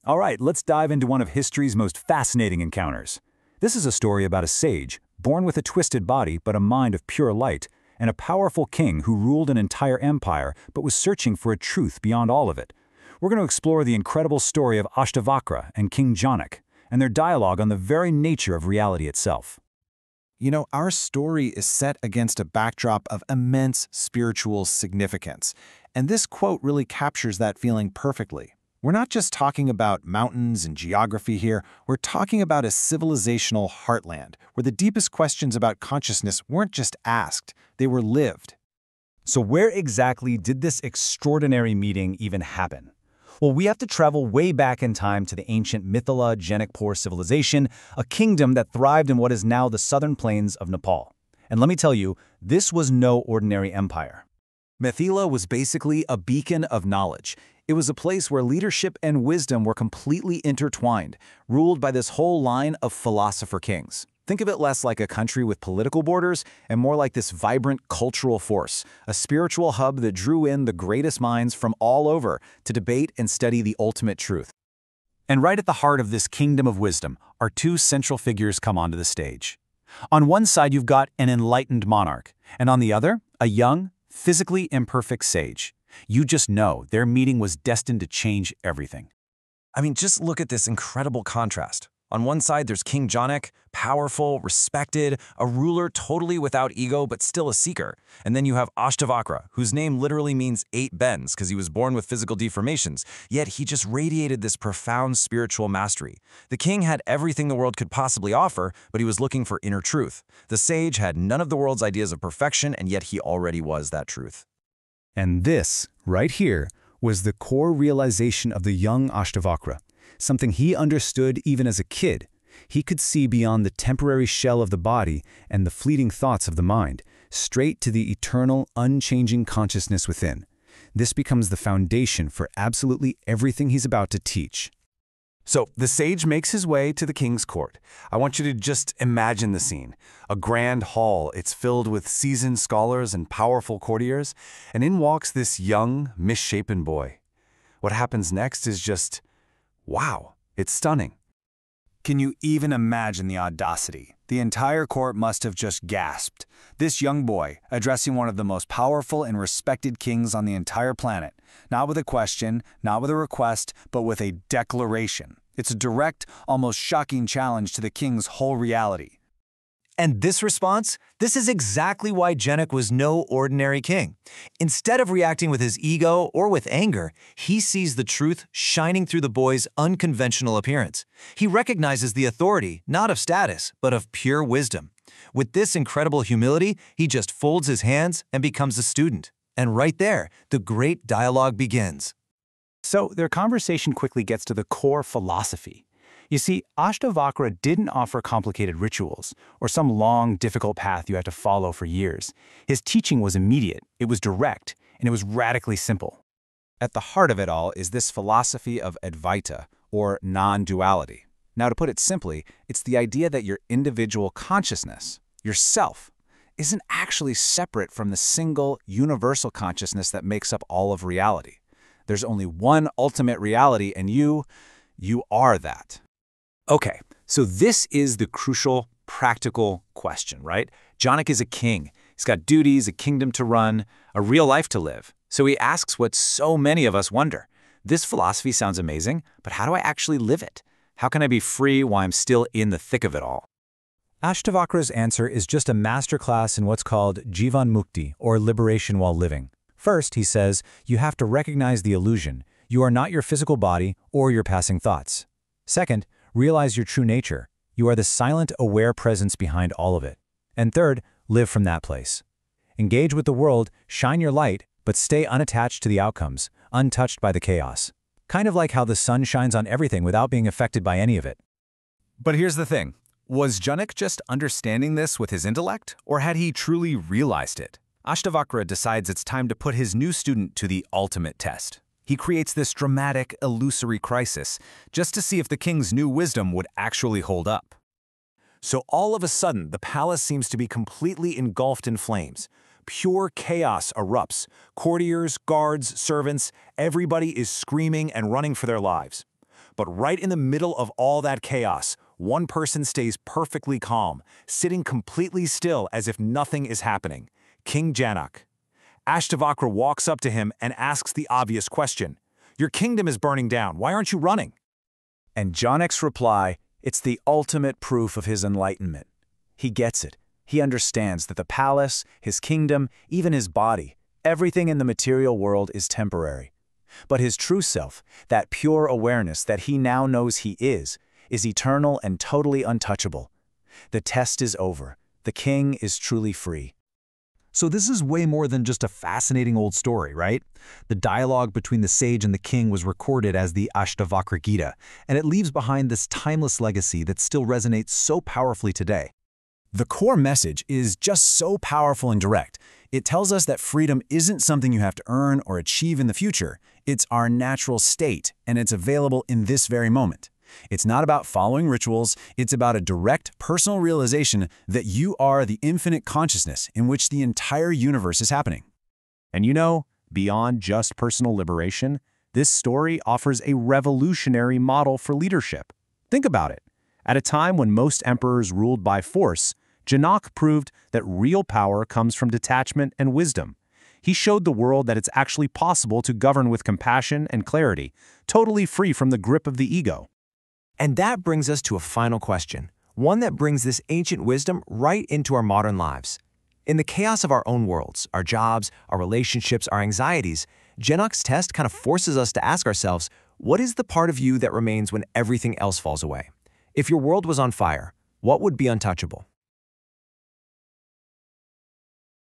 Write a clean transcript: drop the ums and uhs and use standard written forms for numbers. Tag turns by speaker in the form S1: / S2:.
S1: All right, let's dive into one of history's most fascinating encounters. This is a story about a sage, born with a twisted body but a mind of pure light, and a powerful king who ruled an entire empire but was searching for a truth beyond all of it. We're going to explore the incredible story of Ashtavakra and King Janak, and their dialogue on the very nature of reality itself.
S2: You know, our story is set against a backdrop of immense spiritual significance, and this quote really captures that feeling perfectly. We're not just talking about mountains and geography here, we're talking about a civilizational heartland, where the deepest questions about consciousness weren't just asked, they were lived.
S1: So where exactly did this extraordinary meeting even happen? Well, we have to travel way back in time to the ancient Mithila Janakpur civilization, a kingdom that thrived in what is now the southern plains of Nepal. And let me tell you, this was no ordinary empire. Mithila was basically a beacon of knowledge. It was a place where leadership and wisdom were completely intertwined, ruled by this whole line of philosopher-kings. Think of it less like a country with political borders and more like this vibrant cultural force, a spiritual hub that drew in the greatest minds from all over to debate and study the ultimate truth. And right at the heart of this kingdom of wisdom, our two central figures come onto the stage. On one side, you've got an enlightened monarch, and on the other, a young, physically imperfect sage. You just know their meeting was destined to change everything.
S3: I mean, just look at this incredible contrast. On one side, there's King Janak, powerful, respected, a ruler totally without ego but still a seeker. And then you have Ashtavakra, whose name literally means 8 bends because he was born with physical deformations, yet he just radiated this profound spiritual mastery. The king had everything the world could possibly offer, but he was looking for inner truth. The sage had none of the world's ideas of perfection, and yet he already was that truth.
S1: And this, right here, was the core realization of the young Ashtavakra, something he understood even as a kid. He could see beyond the temporary shell of the body and the fleeting thoughts of the mind, straight to the eternal, unchanging consciousness within. This becomes the foundation for absolutely everything he's about to teach.
S4: So, the sage makes his way to the king's court. I want you to just imagine the scene. A grand hall, it's filled with seasoned scholars and powerful courtiers, and in walks this young, misshapen boy. What happens next is just, wow, it's stunning.
S2: Can you even imagine the audacity? The entire court must have just gasped. This young boy, addressing one of the most powerful and respected kings on the entire planet, not with a question, not with a request, but with a declaration. It's a direct, almost shocking challenge to the king's whole reality.
S3: And this response? This is exactly why Janak was no ordinary king. Instead of reacting with his ego or with anger, he sees the truth shining through the boy's unconventional appearance. He recognizes the authority, not of status, but of pure wisdom. With this incredible humility, he just folds his hands and becomes a student. And right there, the great dialogue begins.
S1: So their conversation quickly gets to the core philosophy. You see, Ashtavakra didn't offer complicated rituals or some long, difficult path you had to follow for years. His teaching was immediate, it was direct, and it was radically simple.
S2: At the heart of it all is this philosophy of Advaita, or non-duality. Now, to put it simply, it's the idea that your individual consciousness, yourself, isn't actually separate from the single, universal consciousness that makes up all of reality. There's only one ultimate reality, and you are that.
S1: Okay, so this is the crucial, practical question, right? Janak is a king. He's got duties, a kingdom to run, a real life to live. So he asks what so many of us wonder. This philosophy sounds amazing, but how do I actually live it? How can I be free while I'm still in the thick of it all? Ashtavakra's answer is just a masterclass in what's called Jeevan-Mukti, or liberation while living. First, he says, you have to recognize the illusion. You are not your physical body or your passing thoughts. Second, realize your true nature. You are the silent, aware presence behind all of it. And third, live from that place. Engage with the world, shine your light, but stay unattached to the outcomes, untouched by the chaos. Kind of like how the sun shines on everything without being affected by any of it.
S2: But here's the thing. Was Janak just understanding this with his intellect, or had he truly realized it? Ashtavakra decides it's time to put his new student to the ultimate test. He creates this dramatic, illusory crisis just to see if the king's new wisdom would actually hold up. So all of a sudden, the palace seems to be completely engulfed in flames. Pure chaos erupts. Courtiers, guards, servants, everybody is screaming and running for their lives. But right in the middle of all that chaos, one person stays perfectly calm, sitting completely still as if nothing is happening. King Janak. Ashtavakra walks up to him and asks the obvious question. Your kingdom is burning down. Why aren't you running?
S1: And Janak's reply, it's the ultimate proof of his enlightenment. He gets it. He understands that the palace, his kingdom, even his body, everything in the material world is temporary. But his true self, that pure awareness that he now knows he is eternal and totally untouchable. The test is over. The king is truly free.
S5: So this is way more than just a fascinating old story, right? The dialogue between the sage and the king was recorded as the Ashtavakra Gita, and it leaves behind this timeless legacy that still resonates so powerfully today.
S1: The core message is just so powerful and direct. It tells us that freedom isn't something you have to earn or achieve in the future. It's our natural state, and it's available in this very moment. It's not about following rituals, it's about a direct personal realization that you are the infinite consciousness in which the entire universe is happening.
S2: And you know, beyond just personal liberation, this story offers a revolutionary model for leadership. Think about it. At a time when most emperors ruled by force, Janak proved that real power comes from detachment and wisdom. He showed the world that it's actually possible to govern with compassion and clarity, totally free from the grip of the ego.
S6: And that brings us to a final question, one that brings this ancient wisdom right into our modern lives. In the chaos of our own worlds, our jobs, our relationships, our anxieties, Janak's test kind of forces us to ask ourselves, what is the part of you that remains when everything else falls away? If your world was on fire, what would be untouchable?